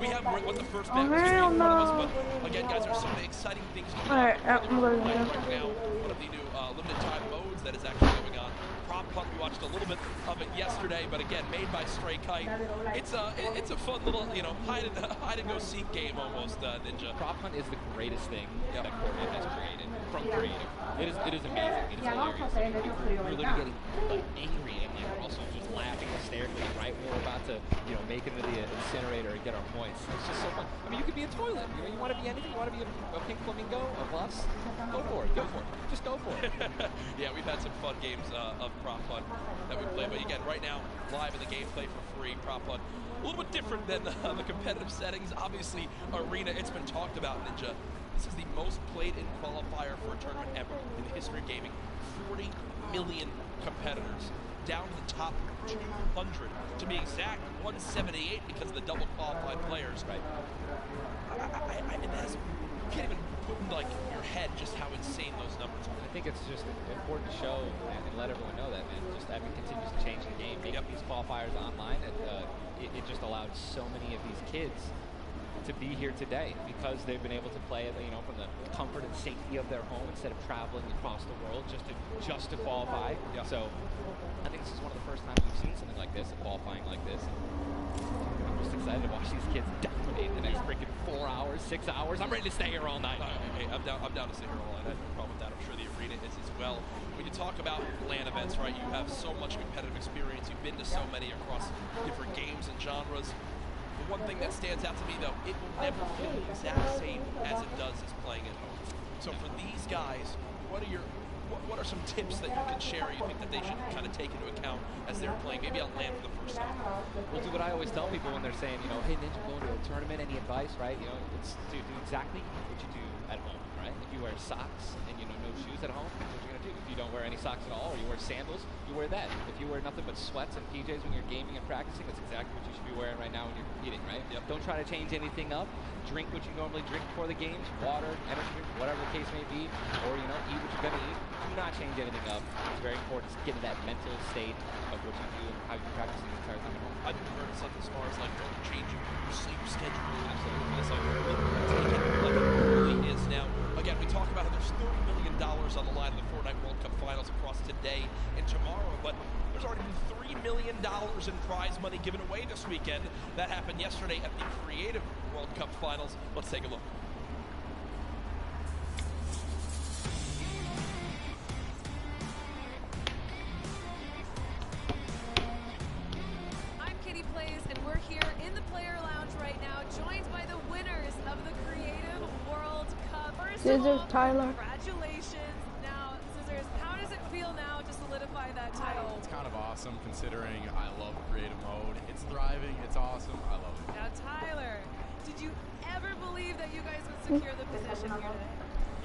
We have what the first map was in front of us, but again, guys, there's so many exciting things going on. Alright, I'm going to right now. One of the new limited time modes that is actually going on. Prop Hunt, we watched a little bit of it yesterday, but again, made by Stray Kite. It's a fun little, hide and go seek game almost, Ninja. Prop Hunt is the greatest thing that Fortnite has created from creative. It is amazing. It is hilarious. We're literally getting angry and also just laughing hysterically right when we're about to, make it into the incinerator and get our points. It's just so fun. I mean, you could be a toilet. You want to be anything. You want to be a pink flamingo, a bus. Go for it. Go for it. Just go for it. Yeah, we've had some fun games of Prop Hunt that we play, but again, right now, live in the gameplay for free. Prop Hunt, a little bit different than the competitive settings. Obviously, Arena, it's been talked about, Ninja. This is the most played in qualifier for a tournament ever in the history of gaming. 40 million competitors. down to the top 200. To be exact, 178 because of the double qualified players. Right. You can't even put in like your head just how insane those numbers are. I think it's just important to show and let everyone know that, man. Just Epic continues to change the game. Making these qualifiers online, it just allowed so many of these kids to be here today because they've been able to play it, from the comfort and safety of their home instead of traveling across the world just to qualify. Yep. So I think this is one of the first times we've seen something like this, a qualifying like this. I'm just excited to watch these kids dominate the next freaking 4 hours, 6 hours. I'm ready to stay here all night. Hey, I'm down to stay here all night. I have no problem with that. I'm sure the arena is as well. When you talk about LAN events, right, you have so much competitive experience. You've been to so many across different games and genres. The one thing that stands out to me, though, it will never feel the exact same as it does as playing at home. So for these guys, what are some tips that you can share or you think that they should kind of take into account as they're playing, maybe on LAN for the first time? Well, do what I always tell people when they're saying, hey, Ninja, going to a tournament, any advice, right? It's to do exactly what you do at home, right? If you wear socks and, no shoes at home, that's what you're going to do. If you don't wear any socks at all or you wear sandals, you wear that. If you wear nothing but sweats and PJs when you're gaming and practicing, that's exactly what you should be wearing right now when you're competing, right? Yep. Don't try to change anything up. Drink what you normally drink before the games, water, energy drink, whatever the case may be, or, eat what you're going to eat. Do not change anything up. It's very important to get in that mental state of what you do and how you're practicing the entire time at home. I've heard something as far as, don't change your sleep schedule. Absolutely. This, take it like it really is now. Again, we talk about how there's $30 million on the line in the Fortnite World Cup Finals across today and tomorrow, but there's already been $3 million in prize money given away this weekend. That happened yesterday at the Creative World Cup Finals. Let's take a look. I'm Kitty Plays, and we're here in the player lounge right now, joined by the winners of the Creative World Cup. First of all, Tyler. Congratulations. Now, Scissors, how does it feel now to solidify that title? It's kind of awesome considering I love creative mode. It's thriving, it's awesome, I love it. Now, Tyler, did you ever believe that you guys would secure the position here today?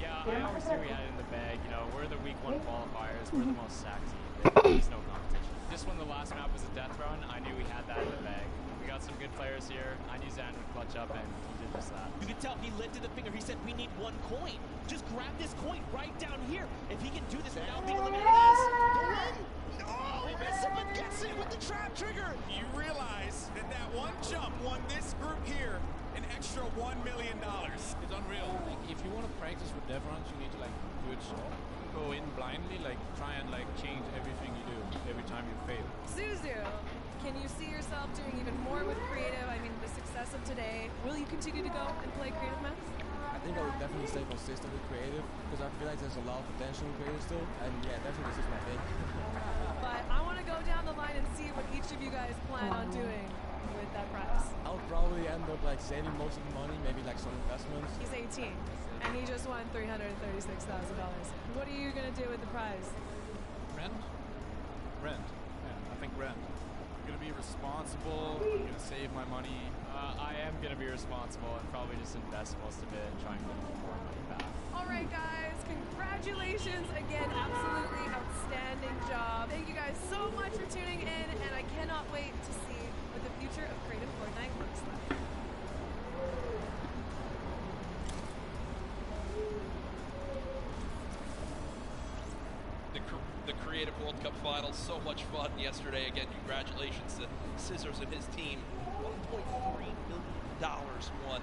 Yeah, I always knew we had it in the bag. We're the week 1 qualifiers. We're the most saxy. There's no competition. Just when the last map was a death run, I knew we had that in the bag. We got some good players here. I knew Zan would clutch up, and he did just that. You could tell he lifted the finger. He said, we need 1 coin. Just grab this coin right down here. If he can do this without being eliminated, the win. No, he misses it, but gets it with the trap trigger. You realize that one jump won this group here an extra $1 million. It's unreal. If you want to practice with dev runs, you need to do it slow. Go in blindly, try and change everything you do every time you fail. Zuzu, can you see yourself doing even more with creative? I mean, the success of today. Will you continue to go and play creative maps? I think I would definitely stay consistent with creative because I feel like there's a lot of potential in creative still. And yeah, definitely this is my thing. But I want to go down the line and see what each of you guys plan on doing with that prize. I'll probably end up saving most of the money, maybe some investments. He's 18, and he just won $336,000. What are you going to do with the prize? Rent. Yeah, I think rent. I'm going to be responsible. I'm going to save my money. I am going to be responsible and probably just invest most of it and try and get more money back. All right, guys. Congratulations again. Absolutely outstanding job. Thank you guys so much for tuning in, and I cannot wait to see what the future of Creative Fortnite looks like. The Creative World Cup Finals, so much fun yesterday. Again, congratulations to Scissors and his team. $1.3 million won.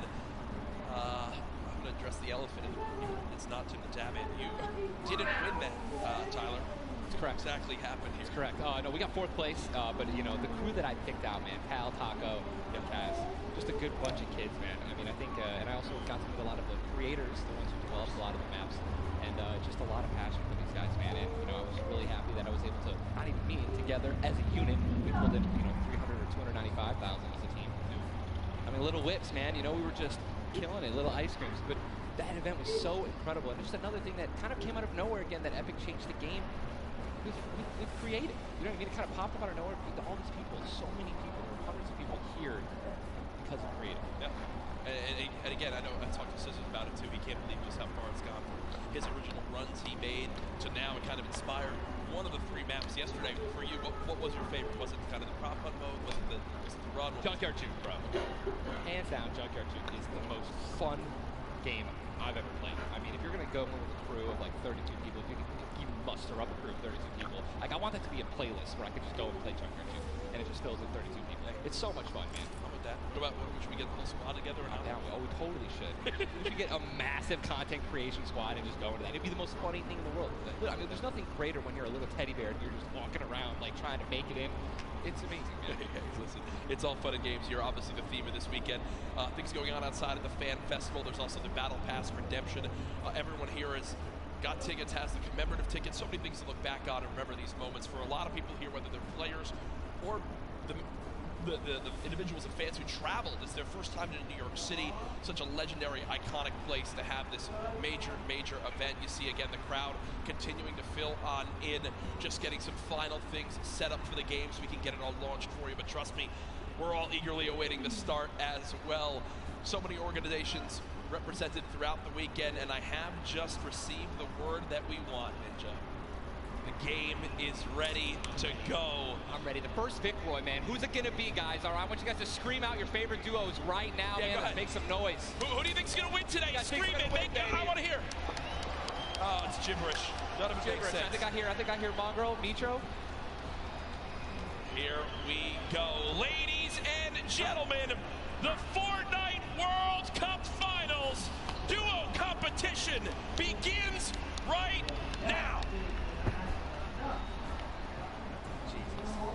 I'm going to address the elephant in the room. It's not Tim the Tabman. You didn't win that, Tyler. That's correct. Exactly happened here. That's correct. No, we got 4th place, but the crew that I picked out, man, Pal, Taco, Kaz, just a good bunch of kids, man. I mean, I think, and I also got to meet a lot of the creators, the ones who developed a lot of the maps, and just a lot of passion for these guys, man. And I was really happy that I was able to, not even me, together as a unit, we pulled in, 300 or 295,000 as a team. I mean, little whips, man. We were just killing it, little ice creams, but that event was so incredible. And just another thing that kind of came out of nowhere again, that Epic changed the game with creative. You know what I mean? It kind of popped up out of nowhere. All these people, so many people, hundreds of people here because of creative. Yeah. And again, I know I talked to Scissors about it too. He can't believe just how far it's gone from his original runs he made to now. It kind of inspired 1 one of the 3 maps yesterday. For you, what was your favorite? Was it kind of the prop hunt mode? Was it the run? Junkyard Juke, bro. Hands down, Junkyard Juke is the most fun game I've ever played. I mean, if you're gonna go with a crew of like 32 people, if you can even muster up a crew of 32 people, like I want that to be a playlist where I could just go and play Junkyard Juke, and it just fills with 32 people. It's so much fun, man. How about that? What about, should we get the whole squad together? Or not? Oh, we totally should. We should get a massive content creation squad and just go into that. It'd be the most funny thing in the world. Look, I mean, there's nothing greater when you're a little teddy bear and you're just walking around like trying to make it in. It's amazing, man. Listen, it's all fun and games here. Obviously, the theme of this weekend. Things going on outside of the fan festival. There's also the Battle Pass redemption. Everyone here has got tickets, has the commemorative tickets. So many things to look back on and remember these moments. For a lot of people here, whether they're players or the individuals and fans who traveled, it's their first time to New York City. Such a legendary, iconic place to have this major event. You see again the crowd continuing to fill on in, just getting some final things set up for the game so we can get it all launched for you. But trust me, we're all eagerly awaiting the start as well. So many organizations represented throughout the weekend, and I have just received the word that we want, Ninja. The game is ready to go. I'm ready. The first Vicroy, man. Who's it gonna be, guys? All right, I want you guys to scream out your favorite duos right now, man. Let's make some noise. Who do you think's gonna win today? Scream it. I want to hear. Oh, it's gibberish. None of it makes sense. I think I hear Mongrel, Nitro. Here we go, ladies and gentlemen. The Fortnite World Cup Finals duo competition begins right now.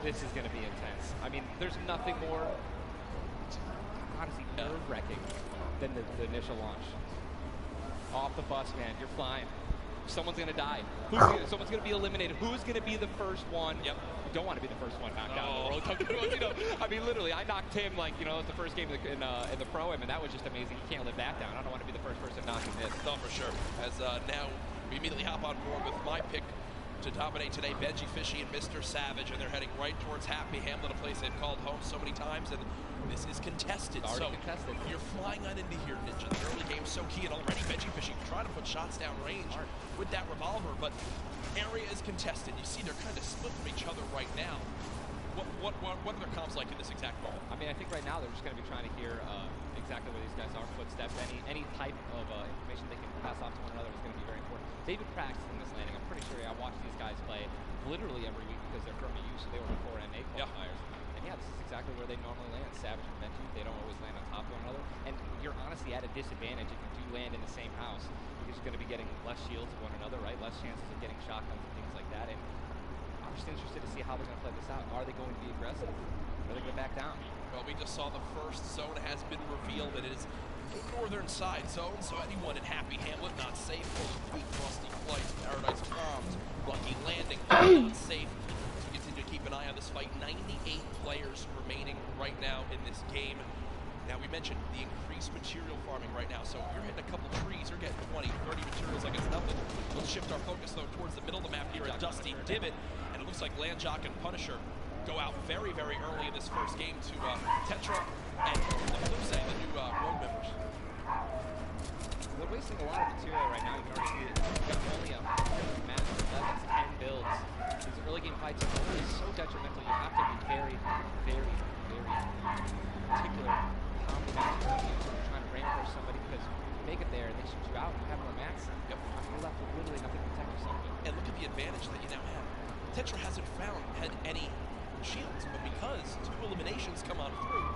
This is going to be intense. I mean, there's nothing more, honestly, nerve-wracking than the initial launch. Off the bus, man. You're flying. Someone's going to die. Someone's going to be eliminated. Who's going to be the first one? Yep. You don't want to be the first one knocked out in the World Cup. You know, I mean, literally, I knocked him like, you know, it was the first game in the Pro-Am, and that was just amazing. You can't live that down. I don't want to be the first person knocking this. No, for sure. As now we immediately hop on board with my pick to dominate today, Benji Fishy and Mr. Savage, and they're heading right towards Happy Hamlet, a place they've called home so many times, and this is contested. It's already contested. You're flying on into here, Ninja. The early game's so key, and already Benji Fishy trying to put shots down range with that revolver, but area is contested. You see they're kind of split from each other right now. What are their comms like in this exact moment? I mean, I think right now they're just going to be trying to hear exactly where these guys are, footsteps, any type of information they can pass off to one another is going to be very important. They've been practicing this landing. I'm pretty sure I watch these guys play literally every week because they're from EU, so they were before NA qualifiers. And yeah, this is exactly where they normally land. Savage and Benji, they don't always land on top of one another. And you're honestly at a disadvantage if you do land in the same house because you're going to be getting less shields of one another, right? Less chances of getting shotguns and things like that. And I'm just interested to see how they're going to play this out. Are they going to be aggressive? Are they going to back down? Well, we just saw the first zone has been revealed, and it is a northern side zone, so anyone in Happy Hamlet not safe. Sweet Frosty Flights, Paradise Palms, Lucky Landing, not safe. So we continue to keep an eye on this fight. 98 players remaining right now in this game. Now, we mentioned the increased material farming right now, so you're hitting a couple trees, you're getting 20, 30 materials like it's nothing. Let's shift our focus, though, towards the middle of the map here at Dusty Divot, and it looks like Landjock and Punisher go out very, very early in this first game to Tetra and Lupse, the new road members. They're wasting a lot of material right now. You can already see it. You've got only a match of 10 builds. These early game fights are really so detrimental. You have to be very, very, very particular how many matches you're trying to ram for somebody because you make it there and they shoot you out and you have more mats. Yep. You're left with literally nothing to protect yourself with. And look at the advantage that you now have. Tetra hasn't had any shields, but because 2 eliminations come on through,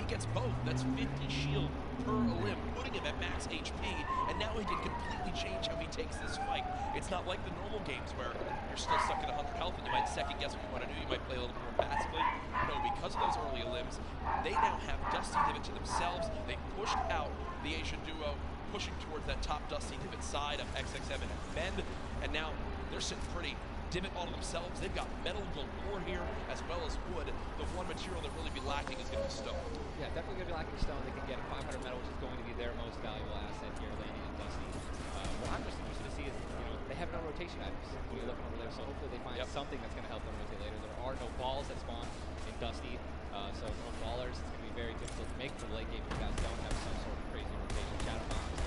he gets both. That's 50 shield per elim, putting him at max HP, and now he can completely change how he takes this fight. It's not like the normal games where you're still stuck at 100 health and you might second guess what you want to do. You might play a little more passively. No, because of those early elims, they now have Dusty Divot to themselves. They pushed out the Asian duo, pushing towards that top Dusty Divot side of XXM and Bend, and now they're sitting pretty. Divot all to themselves. They've got metal galore here as well as wood. The one material that really be lacking is going to be stone. Yeah, definitely going to be lacking stone. They can get a 500 metal, which is going to be their most valuable asset here, landing in Dusty. What I'm just interested to see is, you know, they have no rotation items when you're looking over there, so hopefully they find something that's going to help them rotate later. There are no balls that spawn in Dusty, so no ballers. It's going to be very difficult to make for the late game if you guys don't have some sort of crazy rotation. Shadow bombs.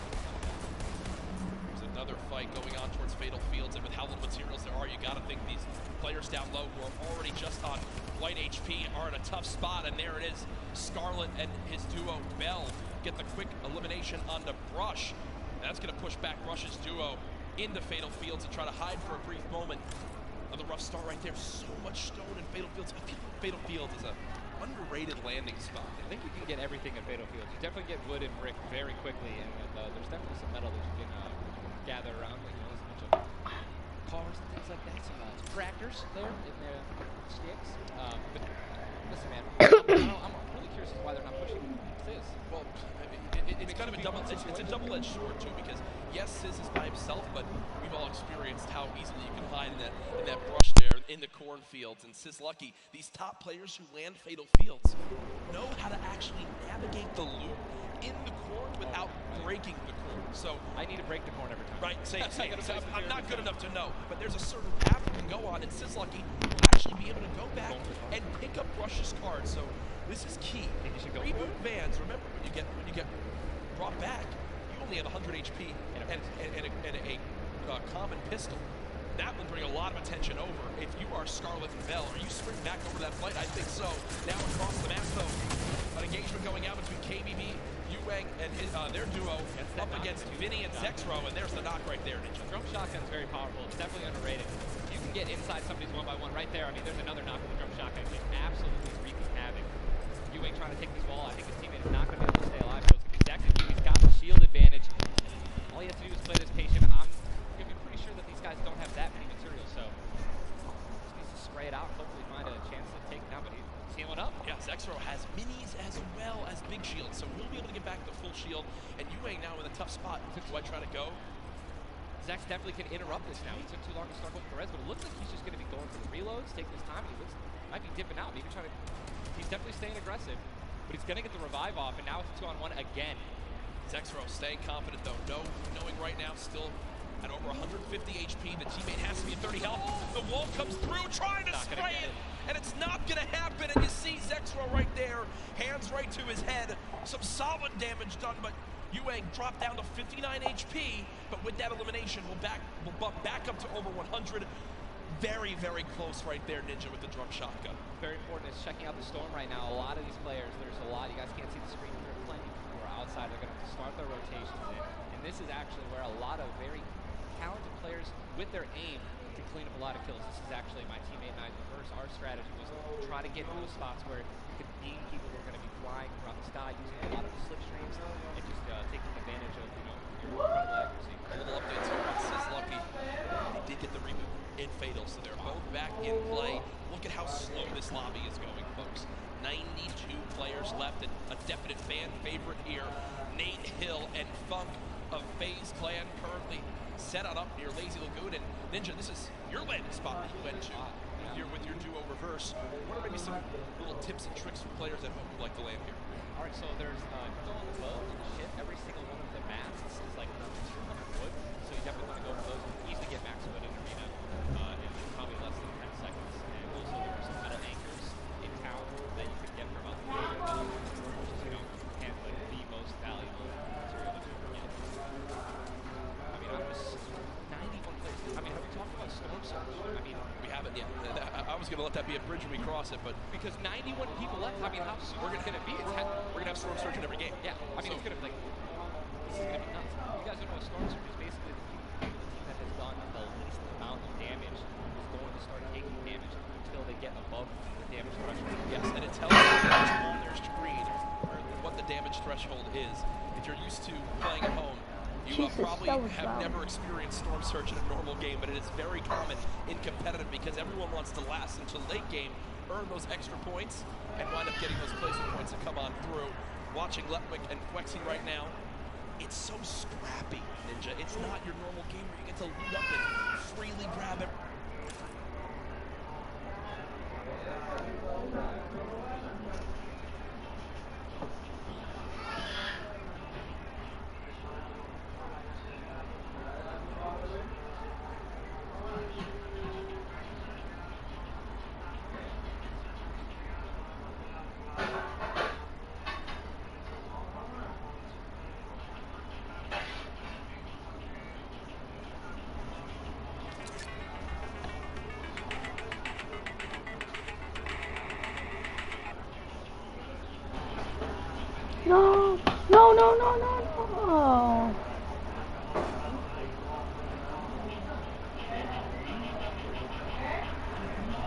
There's a Another fight going on towards Fatal Fields, and with how little materials there are, you got to think these players down low who are already just on white HP are in a tough spot, and there it is. Scarlet and his duo, Bell, get the quick elimination onto Brush. That's going to push back Brush's duo into Fatal Fields and try to hide for a brief moment. Another rough start right there. So much stone in Fatal Fields. I feel like Fatal Fields is a underrated landing spot. I think you can get everything at Fatal Fields. You definitely get wood and brick very quickly, and there's definitely some metal that you can gather around. Like, there's a bunch of cars and things like that. Some tractors there in the sticks. But listen, man, I'm really curious as to why they're not pushing Sizz. Well, it's kind of a it's a double-edged sword too, because yes, Sizz is by himself, but we've all experienced how easily you can hide in that brush there in the cornfields. And Sizzlucky, these top players who land Fatal Fields know how to actually navigate the loop in the corn without breaking the corn. So I need to break the corn every time. Right, same. I'm not good enough to know, but there's a certain path you can go on, and Sizzlucky will actually be able to go back and pick up Brush's cards. So this is key. Reboot Vans. Remember, when you get brought back, you only have 100 HP and a common pistol. That will bring a lot of attention over. If you are Scarlet and Bell, are you sprinting back over that fight? I think so. Now across the map, though, an engagement going out between KBB, Yueng, and their duo up against Vinny and Zexro, and there's the knock right there, Ninja. Drum shotgun's very powerful. It's definitely underrated. You can get inside somebody's one-by-one right there. I mean, there's another knock with the drum shotgun. Just absolutely wreaking havoc. Yueng trying to take this wall. I think his teammate is not going to be able to stay alive, so it's going to be Zexro. He's got the shield advantage. All he has to do is play this patient. I'm going to be pretty sure that these guys don't have that many materials, so just needs to spray it out and hopefully find a chance to take it down, but he's healing up. Yeah, Zexro has minis as well as big shields, so we'll be able to get back the full shield. And Yueng now in a tough spot. Do I try to go? Zex definitely can interrupt this now. It took too long to start with Perez, but it looks like he's just going to be going for the reloads, taking his time. He might be dipping out, maybe trying to. He's definitely staying aggressive, but he's going to get the revive off, and now it's 2-on-1 again. Zexro staying confident though, knowing right now still at over 150 HP. The teammate has to be at 30 health. The wall comes through, trying to spray it, and it's not going to happen. And you see Zexro right there, hands right to his head. Some solid damage done, but Yueng dropped down to 59 HP. But with that elimination, we'll bump back up to over 100. Very, very close right there, Ninja, with the drum shotgun. Very important is checking out the storm right now. A lot of these players, there's a lot. You guys can't see the screen. They're playing who are outside. They're going to start their rotations in. And this is actually where a lot of very talented players with their aim can clean up a lot of kills. This is actually my teammate and I reverse. Our strategy was to try to get into the spots where you could beam people who are going to be flying throughout the sky using a lot of the slipstreams and just taking advantage of your incredible accuracy. A little update too on Sizzlucky. They did get the reboot in Fatal, so they're both back in play. Look at how slow this lobby is going, folks. 92 players left, and a definite fan favorite here. Nate Hill and Funk of FaZe Clan currently set on up near Lazy Lagoon. And Ninja, this is your landing spot that you went to with your duo reverse. What are maybe some little tips and tricks for players at home who like to land here? All right, so there's well, shit, every single one of the masts is like 200 wood, so you definitely want to go for those. Easy to get max wood in arena in probably less than 10 seconds. And also there's some metal anchors in town that you can get for about $300, which is, handling the most valuable material that you can get. I mean, I was 91 players. I mean, have we talked about Storm Surge? I mean, we haven't yet. I was going to let that be a bridge when we cross it, but because 91 people left, I mean, how soon is it going to be? We're going to have Storm Surge in every game. Yeah, I mean, it's going to be like, this is going to be nuts. You guys don't know what Storm Surge is. Basically, the team that has done the least amount of damage is going to start taking damage until they get above the damage threshold. Yes, and it tells you on their screen what the damage threshold is. If you're used to playing at home, you probably have never experienced Storm Surge in a normal game, but it is very common in competitive because everyone wants to last until late game, earn those extra points, and wind up getting those placement points that come on through. Watching Letwick and Quexy right now, it's so scrappy, Ninja. It's not your normal game where you get to loot up and freely grab it. No, no, no, no, no,